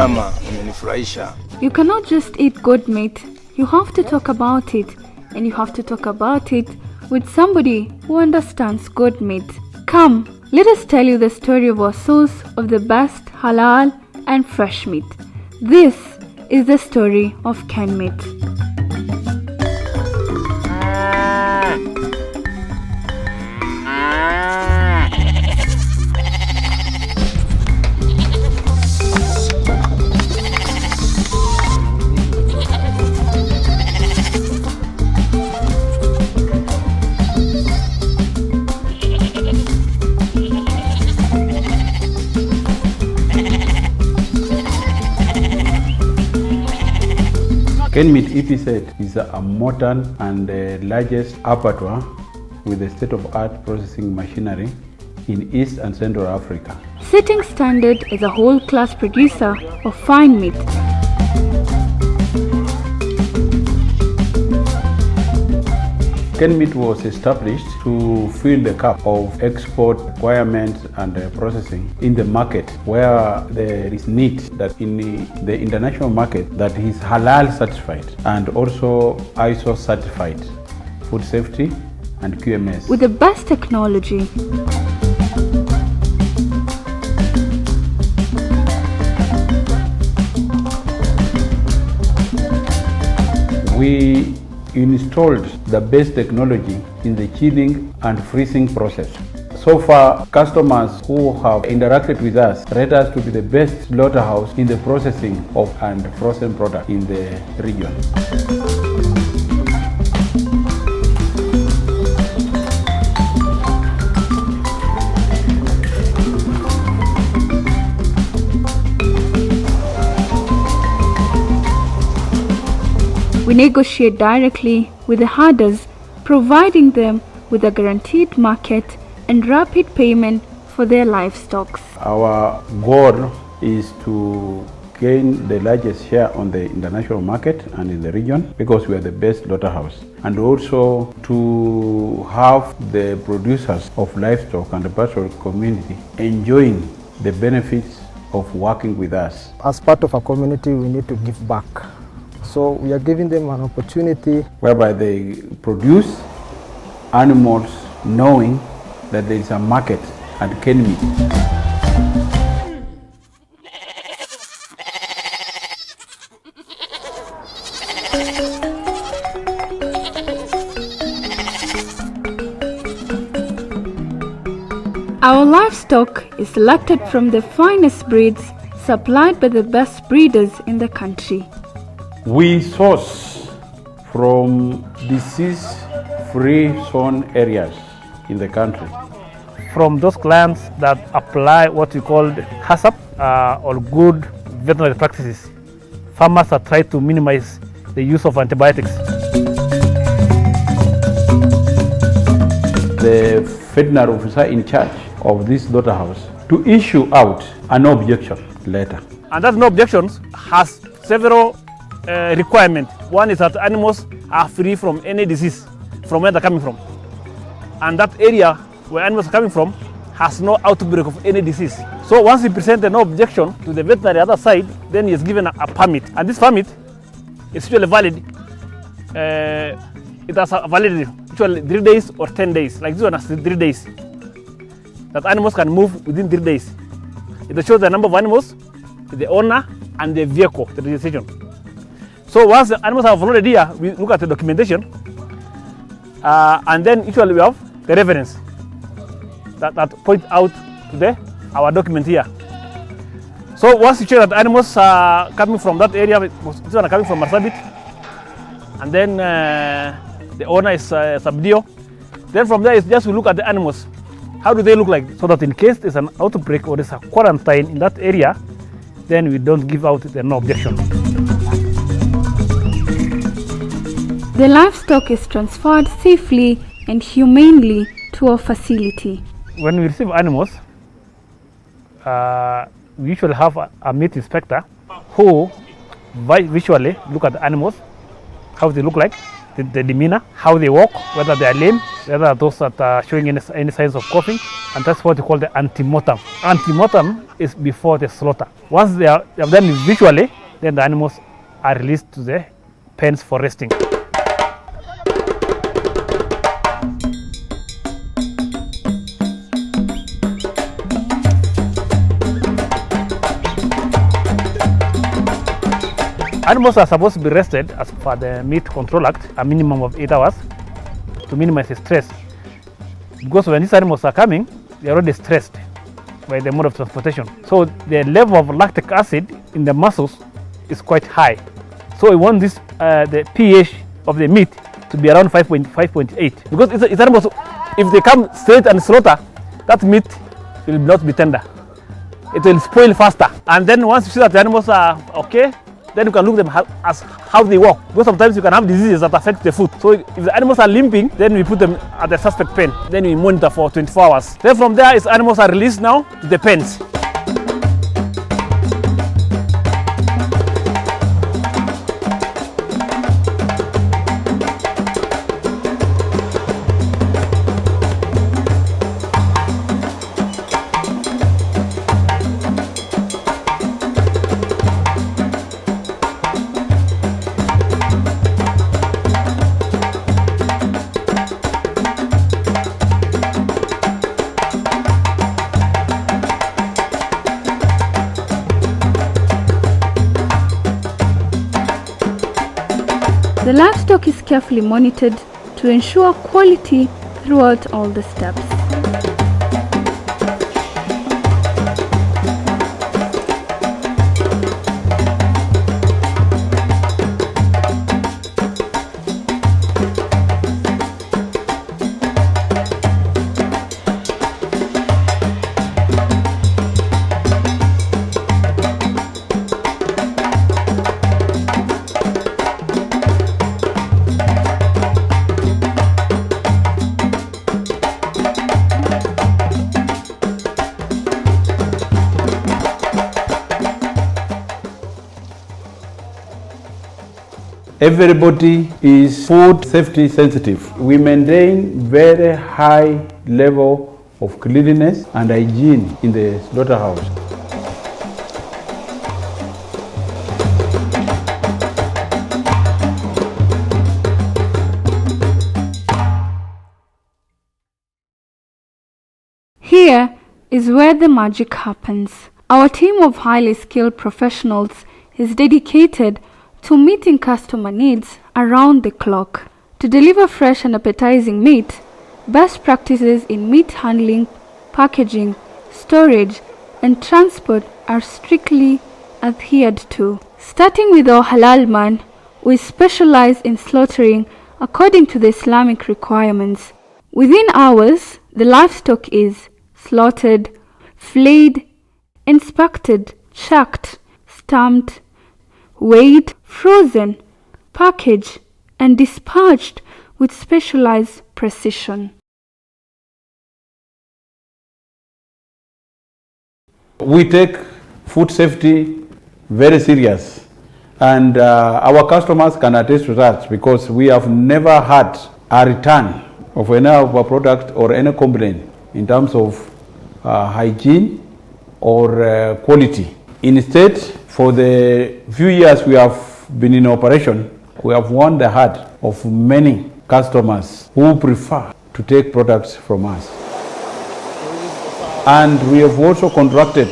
nyama imenifurahisha. You cannot just eat good meat. You have to talk about it, and you have to talk about it with somebody who understands good meat. Come, let us tell you the story of our source of the best halal and fresh meat. This is the story of Ken Meat. Ken Meat EPZ is a modern and largest abattoir with a state-of-art processing machinery in East and Central Africa. Setting standard as a whole-class producer of fine meat. Ken Meat was established to fill the gap of export requirements and processing in the market where there is need that in the international market that is halal certified and also ISO certified, food safety and QMS. With the best technology. We installed the best technology in the chilling and freezing process. So far, customers who have interacted with us rate us to be the best slaughterhouse in the processing of and frozen product in the region. We negotiate directly with the herders, providing them with a guaranteed market and rapid payment for their livestock. Our goal is to gain the largest share on the international market and in the region because we are the best slaughterhouse, and also to have the producers of livestock and the pastoral community enjoying the benefits of working with us. As part of a community, we need to give back. So we are giving them an opportunity whereby they produce animals knowing that there is a market at Ken Meat. Our livestock is selected from the finest breeds supplied by the best breeders in the country. We source from disease-free zone areas in the country. From those clans that apply what we call HACCP or good veterinary practices, farmers are trying to minimize the use of antibiotics. The veterinary officer in charge of this slaughterhouse to issue out a no objection letter. And that no objections has several requirements. One is that animals are free from any disease from where they're coming from. And that area where animals are coming from has no outbreak of any disease. So once he presents a no objection to the veterinary other side, then he is given a permit. And this permit is usually valid. It has a validity, usually 3 days or 10 days. Like this one has 3 days. That animals can move within 3 days. It shows the number of animals, the owner, and the vehicle, the registration. So once the animals are loaded here, we look at the documentation, and then usually we have the reference that point out to our document here. So once you check that the animals are coming from that area, this one are coming from Marsabit, and then the owner is Sabdio. Then from there, it's just we look at the animals. How do they look like? So that in case there's an outbreak or there's a quarantine in that area, then we don't give out the no objection. The livestock is transferred safely and humanely to our facility. When we receive animals, we usually have a meat inspector who visually look at the animals, how they look like, the demeanor, how they walk, whether they are lame, whether those that are showing any signs of coughing, and that's what we call the antemortem. Antemortem is before the slaughter. Once they have done it visually, then the animals are released to the pens for resting. Animals are supposed to be rested as per the Meat Control Act, a minimum of 8 hours to minimize the stress. Because when these animals are coming, they are already stressed by the mode of transportation. So the level of lactic acid in the muscles is quite high. So we want this the pH of the meat to be around 5.8. Because it's animals, if they come straight and slaughter, that meat will not be tender. It will spoil faster. And then once you see that the animals are okay, then you can look at them as how they walk. Because sometimes you can have diseases that affect the foot. So if the animals are limping, then we put them at the suspect pen. Then we monitor for 24 hours. Then from there, its animals are released now to the pens. The livestock is carefully monitored to ensure quality throughout all the steps. Everybody is food safety sensitive. We maintain very high level of cleanliness and hygiene in the slaughterhouse. Here is where the magic happens. Our team of highly skilled professionals is dedicated to meeting customer needs around the clock. To deliver fresh and appetizing meat, best practices in meat handling, packaging, storage, and transport are strictly adhered to. Starting with our halal man, we specialize in slaughtering according to the Islamic requirements. Within hours, the livestock is slaughtered, flayed, inspected, chucked, stamped, weighed, frozen, packaged, and dispatched with specialized precision. We take food safety very serious, and our customers can attest to that because we have never had a return of any of our product or any complaint in terms of hygiene or quality. Instead, for the few years we have been in operation, we have won the heart of many customers who prefer to take products from us. And we have also contracted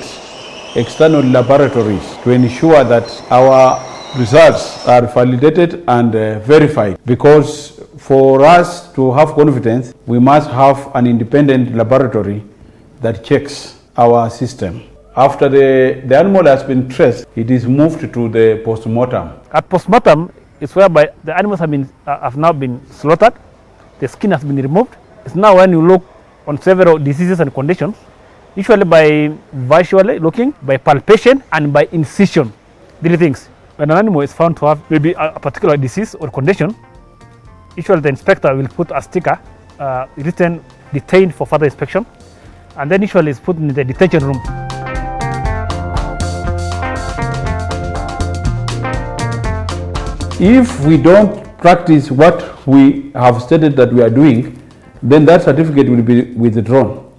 external laboratories to ensure that our results are validated and verified. Because for us to have confidence, we must have an independent laboratory that checks our system. After the animal has been traced, it is moved to the post-mortem. At post-mortem is whereby the animals have now been slaughtered, the skin has been removed. It's now when you look on several diseases and conditions, usually by visually looking, by palpation, and by incision. Three things. When an animal is found to have maybe a particular disease or condition, usually the inspector will put a sticker written detained for further inspection, and then usually it's put in the detention room. If we don't practice what we have stated that we are doing, then that certificate will be withdrawn.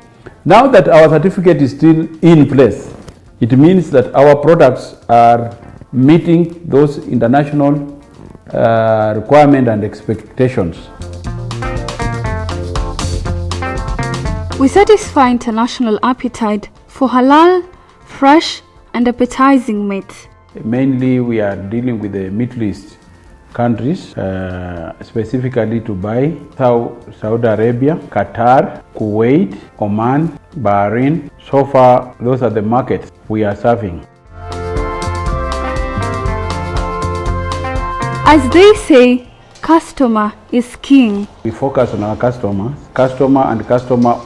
Now that our certificate is still in place, it means that our products are meeting those international requirements and expectations. We satisfy international appetite for halal, fresh and appetizing meat. Mainly we are dealing with the Middle East countries, specifically Dubai, Saudi Arabia, Qatar, Kuwait, Oman, Bahrain. So far, those are the markets we are serving. As they say, customer is king. We focus on our customer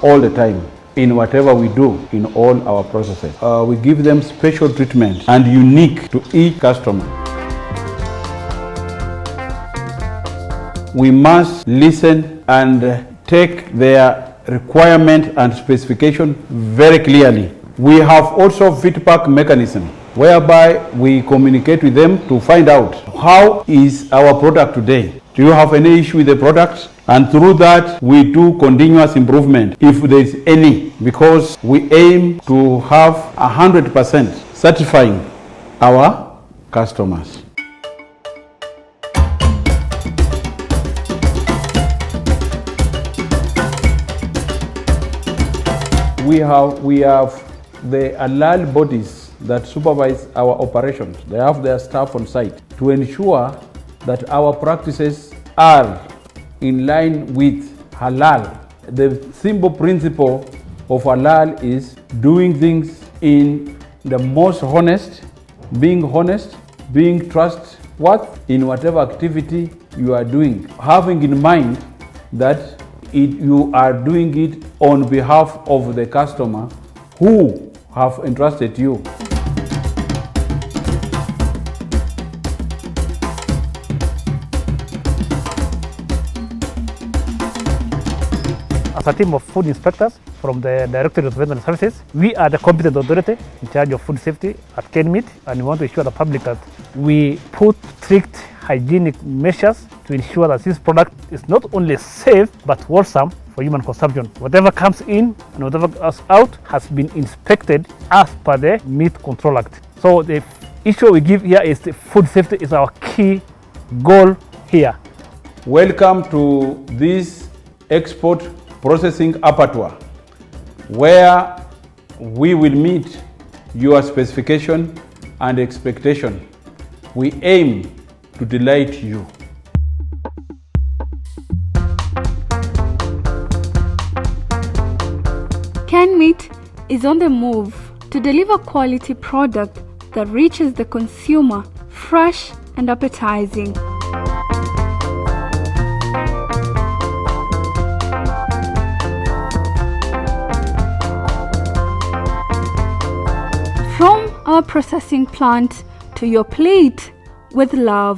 all the time in whatever we do in all our processes. We give them special treatment and unique to each customer. We must listen and take their requirement and specification very clearly. We have also feedback mechanism whereby we communicate with them to find out how is our product today. Do you have any issue with the product? And through that, we do continuous improvement if there is any, because we aim to have 100% satisfying our customers. We have the halal bodies that supervise our operations. They have their staff on site to ensure that our practices are in line with halal. The simple principle of halal is doing things in the most honest, being trustworthy in whatever activity you are doing, having in mind that you are doing it on behalf of the customer who have entrusted you. As a team of food inspectors from the Directorate of Veterinary Services, we are the competent authority in charge of food safety at KenMeat, and we want to assure the public that we put strict hygienic measures to ensure that this product is not only safe but wholesome for human consumption. Whatever comes in and whatever goes out has been inspected as per the Meat Control Act. So the issue we give here is the food safety is our key goal here. Welcome to this export processing abattoir, where we will meet your specification and expectation. We aim to delight you. KenMeat is on the move to deliver quality product that reaches the consumer fresh and appetizing. From our processing plant to your plate with love.